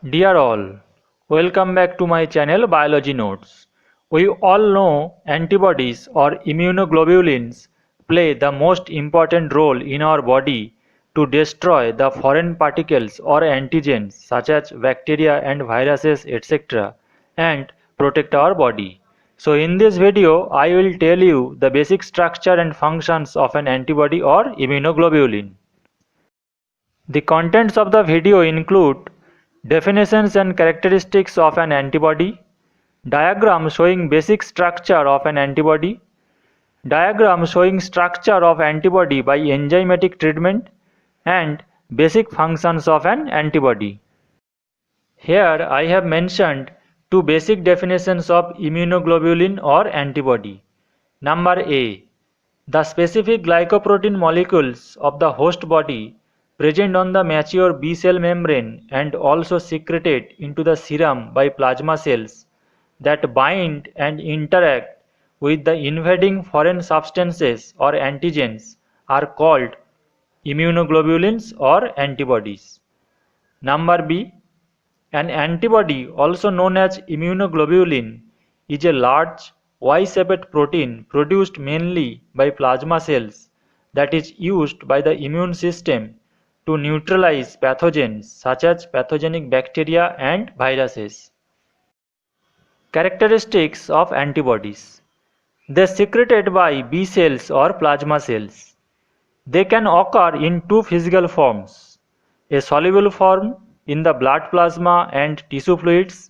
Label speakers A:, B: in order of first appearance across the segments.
A: Dear all, welcome back to my channel Biology Notes. We all know antibodies or immunoglobulins play the most important role in our body to destroy the foreign particles or antigens such as bacteria and viruses etc. and protect our body. So in this video I will tell you the basic structure and functions of an antibody or immunoglobulin. The contents of the video include definitions and characteristics of an antibody, diagram showing basic structure of an antibody, diagram showing structure of antibody by enzymatic treatment, and basic functions of an antibody. Here I have mentioned two basic definitions of immunoglobulin or antibody. Number A. The specific glycoprotein molecules of the host body present on the mature B cell membrane and also secreted into the serum by plasma cells that bind and interact with the invading foreign substances or antigens are called immunoglobulins or antibodies. Number B. An antibody, also known as immunoglobulin, is a large Y-shaped protein produced mainly by plasma cells that is used by the immune system to neutralize pathogens such as pathogenic bacteria and viruses. Characteristics of antibodies. They are secreted by B cells or plasma cells. They can occur in two physical forms: a soluble form in the blood plasma and tissue fluids,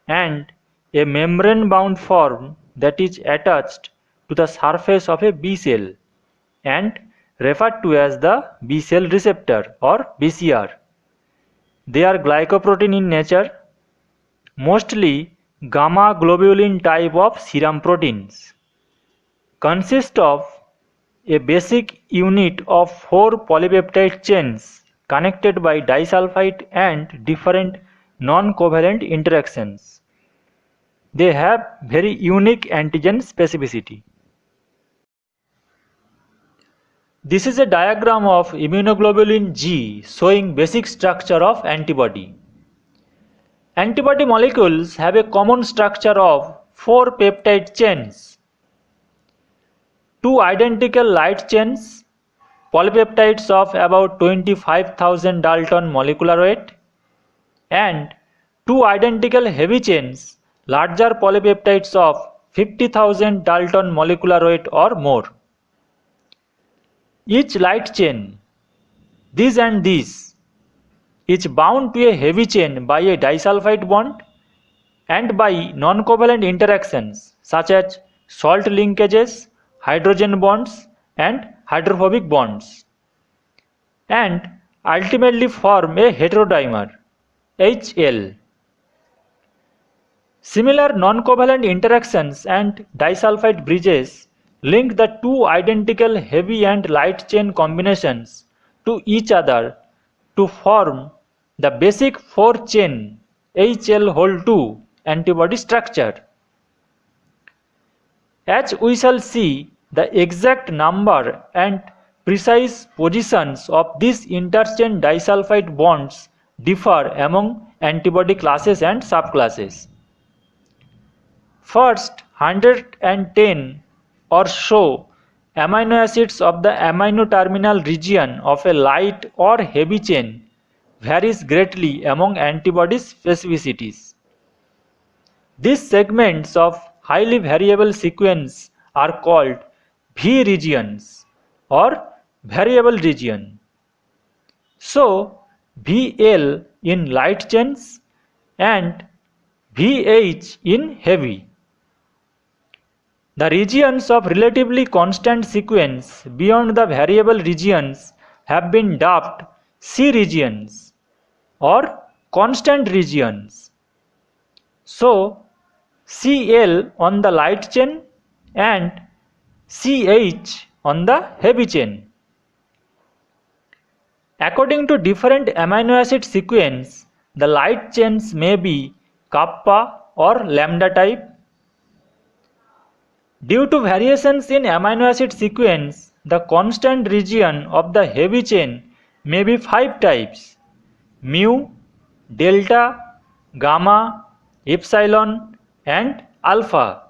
A: and a membrane-bound form that is attached to the surface of a B cell and referred to as the B cell receptor or BCR. They are glycoprotein in nature, mostly gamma globulin type of serum proteins. Consist of a basic unit of 4 polypeptide chains connected by disulfide and different non-covalent interactions. They have very unique antigen specificity. This is a diagram of immunoglobulin G showing basic structure of antibody. Antibody molecules have a common structure of 4 peptide chains. Two identical light chains, polypeptides of about 25,000 Dalton molecular weight, and two identical heavy chains, larger polypeptides of 50,000 Dalton molecular weight or more. Each light chain, this and this, is bound to a heavy chain by a disulfide bond and by non-covalent interactions such as salt linkages, hydrogen bonds and hydrophobic bonds, and ultimately form a heterodimer HL. Similar non-covalent interactions and disulfide bridges link the two identical heavy and light chain combinations to each other to form the basic 4-chain HL2 antibody structure. As we shall see, the exact number and precise positions of these interchain disulfide bonds differ among antibody classes and subclasses. First 110 or so amino acids of the amino terminal region of a light or heavy chain varies greatly among antibody specificities. These segments of highly variable sequence are called V regions or variable region. So VL in light chains and VH in heavy. The regions of relatively constant sequence beyond the variable regions have been dubbed C regions or constant regions. So Cl on the light chain and Ch on the heavy chain. According to different amino acid sequence, the light chains may be kappa or lambda type. Due to variations in amino acid sequence, the constant region of the heavy chain may be 5 types: mu, delta, gamma, epsilon, and alpha.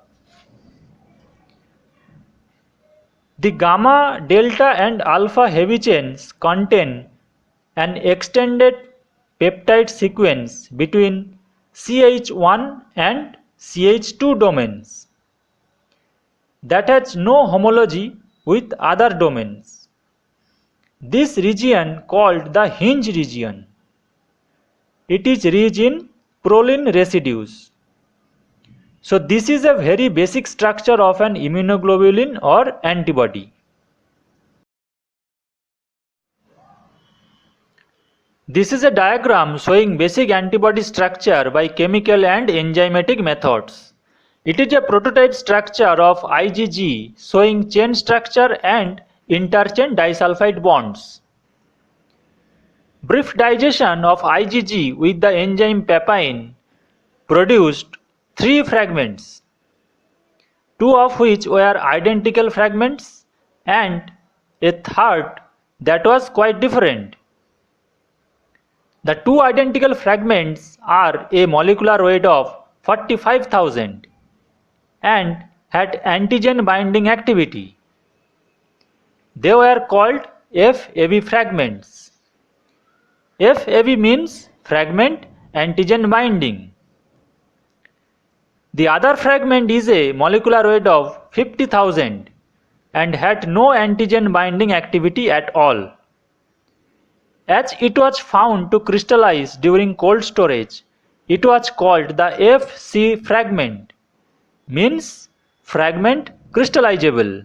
A: The gamma, delta, and alpha heavy chains contain an extended peptide sequence between CH1 and CH2 domains that has no homology with other domains. This region called the hinge region. It is rich in proline residues. So this is a very basic structure of an immunoglobulin or antibody. This is a diagram showing basic antibody structure by chemical and enzymatic methods. It is a prototype structure of IgG showing chain structure and interchain disulfide bonds. Brief digestion of IgG with the enzyme papain produced 3 fragments, 2 of which were identical fragments and a third that was quite different. The 2 identical fragments are a molecular weight of 45,000 and had antigen binding activity. They were called FAB fragments. FAB means fragment antigen binding. The other fragment is a molecular weight of 50,000 and had no antigen binding activity at all. As it was found to crystallize during cold storage, it was called the FC fragment, means fragment crystallizable.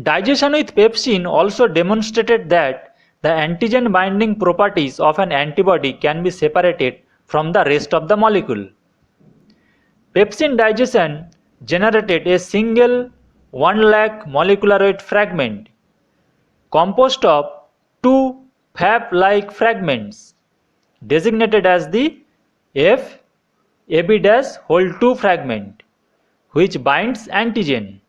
A: Digestion with pepsin also demonstrated that the antigen binding properties of an antibody can be separated from the rest of the molecule. Pepsin digestion generated a single 1 lakh molecular weight fragment composed of 2 FAB-like fragments designated as the FAB-2 fragment, which binds antigen.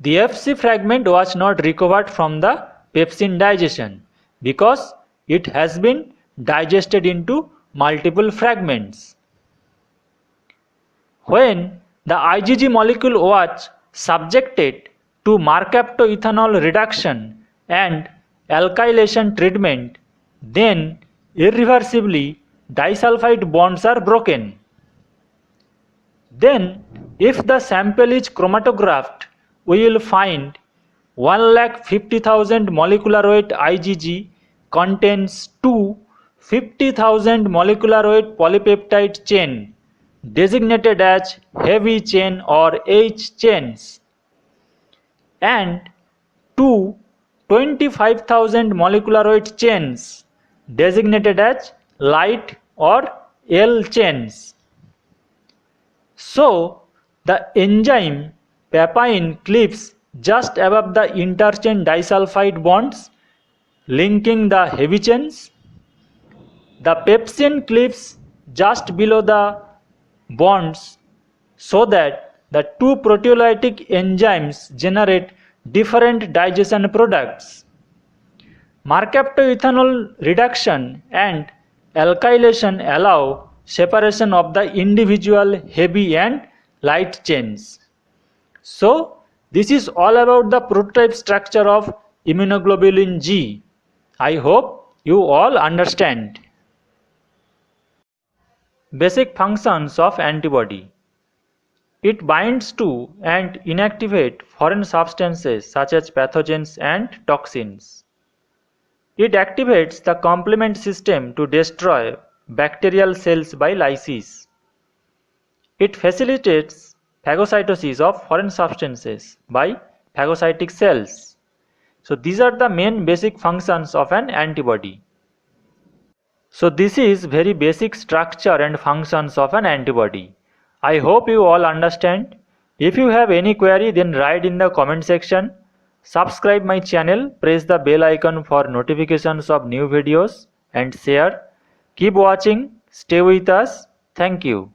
A: The FC fragment was not recovered from the pepsin digestion because it has been digested into multiple fragments. When the IgG molecule was subjected to mercaptoethanol reduction and alkylation treatment, then irreversibly disulfide bonds are broken. Then, if the sample is chromatographed, we will find 1,50,000 molecular weight IgG contains 2 50,000 molecular weight polypeptide chain designated as heavy chain or H chains and 2 25,000 molecular weight chains designated as light or L chains. So, the enzyme papain clips just above the interchain disulfide bonds linking the heavy chains. The pepsin clips just below the bonds so that the 2 proteolytic enzymes generate different digestion products. Mercaptoethanol reduction and alkylation allow separation of the individual heavy and light chains. So, this is all about the prototype structure of immunoglobulin G. I hope you all understand. Basic functions of antibody. It binds to and inactivate foreign substances such as pathogens and toxins. It activates the complement system to destroy bacterial cells by lysis. It facilitates phagocytosis of foreign substances by phagocytic cells. So these are the main basic functions of an antibody. So this is very basic structure and functions of an antibody. I hope you all understand. If you have any query, then write in the comment section. Subscribe my channel, press the bell icon for notifications of new videos and share. Keep watching, stay with us. Thank you.